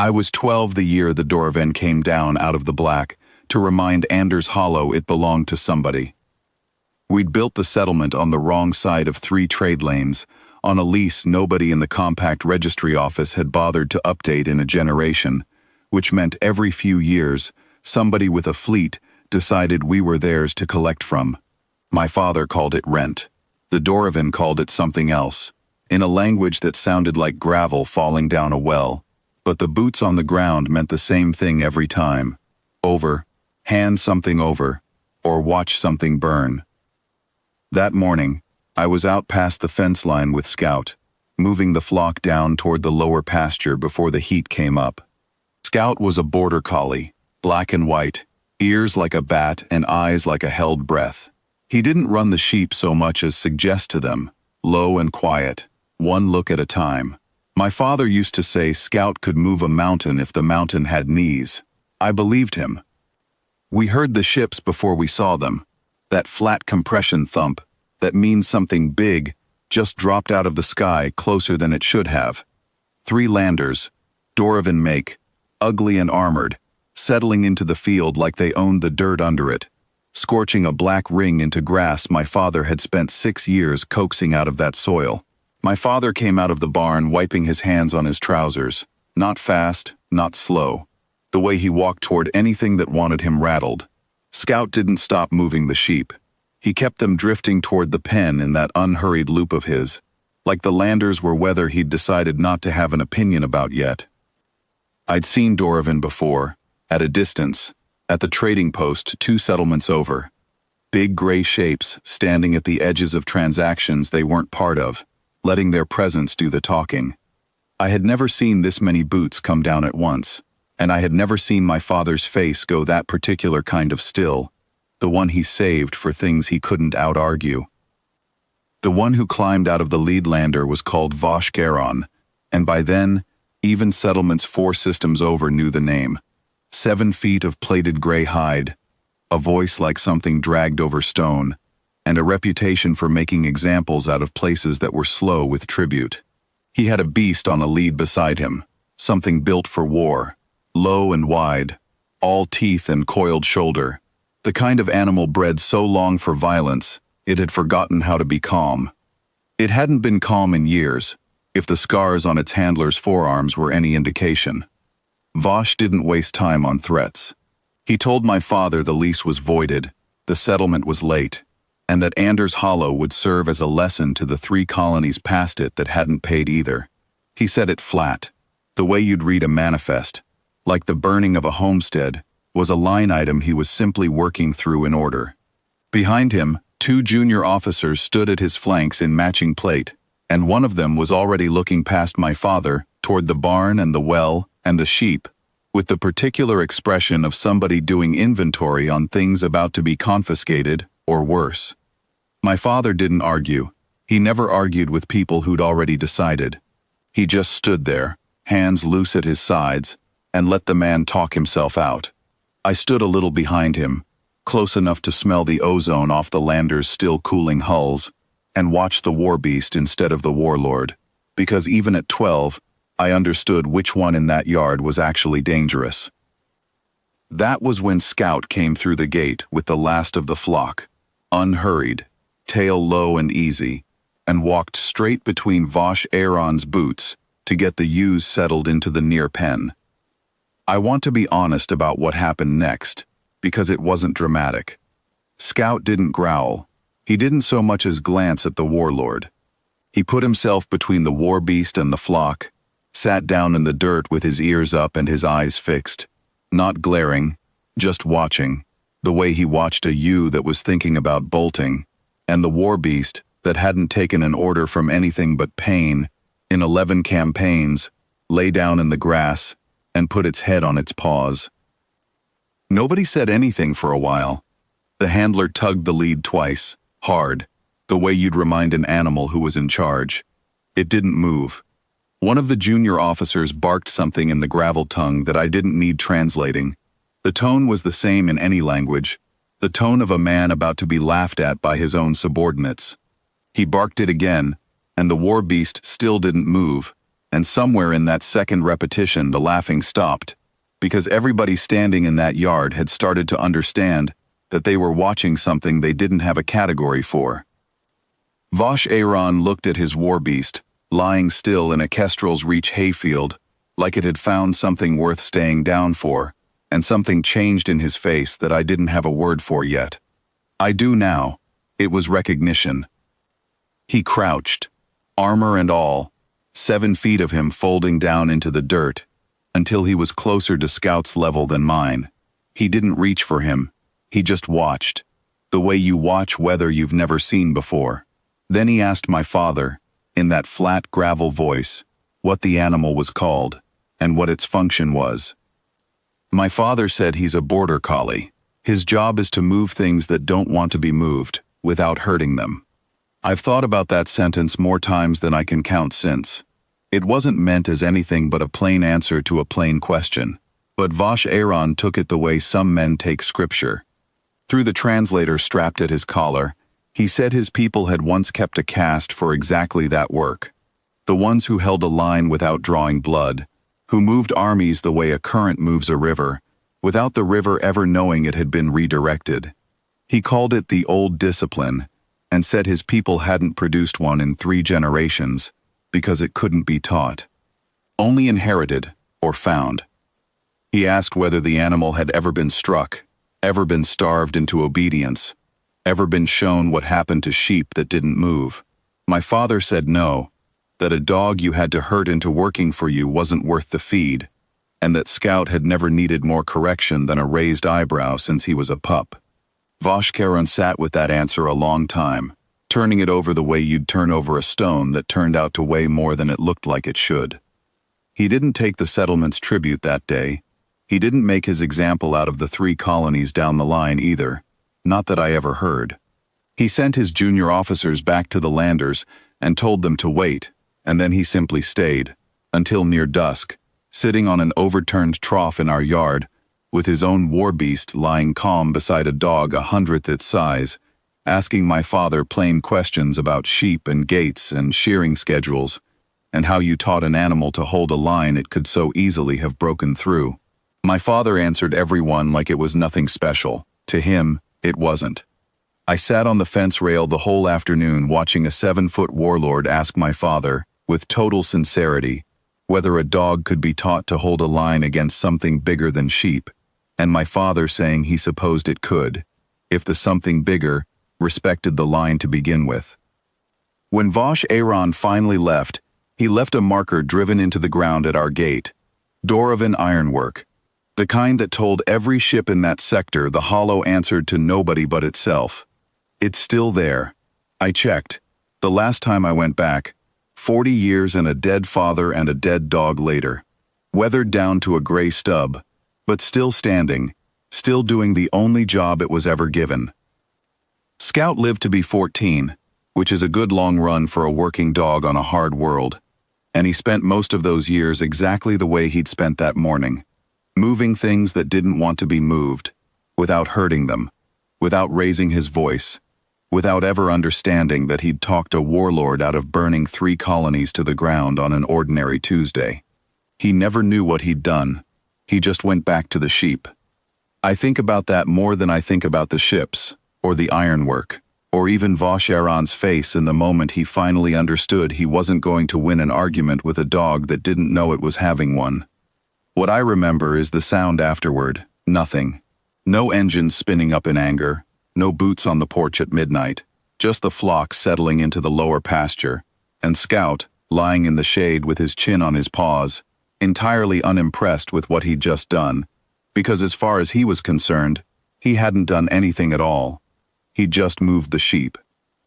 I was 12 the year the Doravan came down out of the black to remind Anders Hollow it belonged to somebody. We'd built the settlement on the wrong side of 3 trade lanes, on a lease nobody in the compact registry office had bothered to update in a generation, which meant every few years, somebody with a fleet decided we were theirs to collect from. My father called it rent. The Doravan called it something else, in a language that sounded like gravel falling down a well, but the boots on the ground meant the same thing every time. Over, hand something over, or watch something burn. That morning, I was out past the fence line with Scout, moving the flock down toward the lower pasture before the heat came up. Scout was a Border Collie, black and white, ears like a bat and eyes like a held breath. He didn't run the sheep so much as suggest to them, low and quiet, one look at a time. My father used to say Scout could move a mountain if the mountain had knees. I believed him. We heard the ships before we saw them. That flat compression thump, that means something big, just dropped out of the sky closer than it should have. 3 landers, Doravan make, ugly and armored, settling into the field like they owned the dirt under it, scorching a black ring into grass my father had spent 6 years coaxing out of that soil. My father came out of the barn wiping his hands on his trousers, not fast, not slow, the way he walked toward anything that wanted him rattled. Scout didn't stop moving the sheep. He kept them drifting toward the pen in that unhurried loop of his, like the landers were weather he'd decided not to have an opinion about yet. I'd seen Doravan before, at a distance, at the trading post 2 settlements over. Big gray shapes standing at the edges of transactions they weren't part of, letting their presence do the talking. I had never seen this many boots come down at once, and I had never seen my father's face go that particular kind of still, the one he saved for things he couldn't out-argue. The one who climbed out of the lead lander was called Vosh Garon, and by then, even settlements 4 systems over knew the name. 7 feet of plated gray hide, a voice like something dragged over stone, and a reputation for making examples out of places that were slow with tribute. He had a beast on a lead beside him, something built for war, low and wide, all teeth and coiled shoulder, the kind of animal bred so long for violence, it had forgotten how to be calm. It hadn't been calm in years, if the scars on its handler's forearms were any indication. Vosh didn't waste time on threats. He told my father the lease was voided, the settlement was late, and that Anders Hollow would serve as a lesson to the 3 colonies past it that hadn't paid either. He said it flat, the way you'd read a manifest, like the burning of a homestead, was a line item he was simply working through in order. Behind him, 2 junior officers stood at his flanks in matching plate, and one of them was already looking past my father toward the barn and the well and the sheep, with the particular expression of somebody doing inventory on things about to be confiscated, or worse. My father didn't argue. He never argued with people who'd already decided. He just stood there, hands loose at his sides, and let the man talk himself out. I stood a little behind him, close enough to smell the ozone off the lander's still cooling hulls, and watch the war beast instead of the warlord, because even at 12, I understood which one in that yard was actually dangerous. That was when Scout came through the gate with the last of the flock, unhurried, tail low and easy, and walked straight between Vosh Aaron's boots to get the ewes settled into the near pen. I want to be honest about what happened next, because it wasn't dramatic. Scout didn't growl. He didn't so much as glance at the warlord. He put himself between the war beast and the flock, sat down in the dirt with his ears up and his eyes fixed, not glaring, just watching, the way he watched a ewe that was thinking about bolting, and the war beast that hadn't taken an order from anything but pain, in 11 campaigns, lay down in the grass and put its head on its paws. Nobody said anything for a while. The handler tugged the lead twice, hard, the way you'd remind an animal who was in charge. It didn't move. One of the junior officers barked something in the gravel tongue that I didn't need translating. The tone was the same in any language, the tone of a man about to be laughed at by his own subordinates. He barked it again, and the war beast still didn't move, And somewhere in that second repetition the laughing stopped, because everybody standing in that yard had started to understand that they were watching something they didn't have a category for. Vosh Aaron looked at his warbeast, lying still in a Kestrel's Reach hayfield, like it had found something worth staying down for, and something changed in his face that I didn't have a word for yet. I do now. It was recognition. He crouched, armor and all, 7 feet of him folding down into the dirt, until he was closer to Scout's level than mine. He didn't reach for him. He just watched, the way you watch weather you've never seen before. Then he asked my father, in that flat gravel voice, what the animal was called, and what its function was. My father said he's a Border Collie. His job is to move things that don't want to be moved, without hurting them. I've thought about that sentence more times than I can count since. It wasn't meant as anything but a plain answer to a plain question, but Vosh Aaron took it the way some men take scripture. Through the translator strapped at his collar, he said his people had once kept a caste for exactly that work. The ones who held a line without drawing blood, who moved armies the way a current moves a river, without the river ever knowing it had been redirected. He called it the old discipline, and said his people hadn't produced one in 3 generations, because it couldn't be taught. Only inherited, or found. He asked whether the animal had ever been struck, ever been starved into obedience, ever been shown what happened to sheep that didn't move. My father said no, that a dog you had to hurt into working for you wasn't worth the feed, and that Scout had never needed more correction than a raised eyebrow since he was a pup. Vosh Aaron sat with that answer a long time, turning it over the way you'd turn over a stone that turned out to weigh more than it looked like it should. He didn't take the settlement's tribute that day. He didn't make his example out of the 3 colonies down the line either, not that I ever heard. He sent his junior officers back to the landers and told them to wait, and then he simply stayed, until near dusk, sitting on an overturned trough in our yard, with his own warbeast lying calm beside a dog 100th its size, asking my father plain questions about sheep and gates and shearing schedules, and how you taught an animal to hold a line it could so easily have broken through. My father answered everyone like it was nothing special. To him, it wasn't. I sat on the fence rail the whole afternoon watching a 7-foot warlord ask my father, with total sincerity, whether a dog could be taught to hold a line against something bigger than sheep, and my father saying he supposed it could, if the something bigger respected the line to begin with. When Vosh Aaron finally left, he left a marker driven into the ground at our gate, Doravan Ironwork, the kind that told every ship in that sector the hollow answered to nobody but itself. It's still there. I checked. The last time I went back, 40 years and a dead father and a dead dog later. Weathered down to a gray stub, but still standing, still doing the only job it was ever given. Scout lived to be 14, which is a good long run for a working dog on a hard world, and he spent most of those years exactly the way he'd spent that morning, moving things that didn't want to be moved, without hurting them, without raising his voice, without ever understanding that he'd talked a warlord out of burning 3 colonies to the ground on an ordinary Tuesday. He never knew what he'd done. He just went back to the sheep. I think about that more than I think about the ships, or the ironwork, or even Vosh Aaron's face in the moment he finally understood he wasn't going to win an argument with a dog that didn't know it was having one. What I remember is the sound afterward, nothing. No engines spinning up in anger, no boots on the porch at midnight, just the flock settling into the lower pasture, and Scout, lying in the shade with his chin on his paws, entirely unimpressed with what he'd just done, because as far as he was concerned, he hadn't done anything at all. He'd just moved the sheep.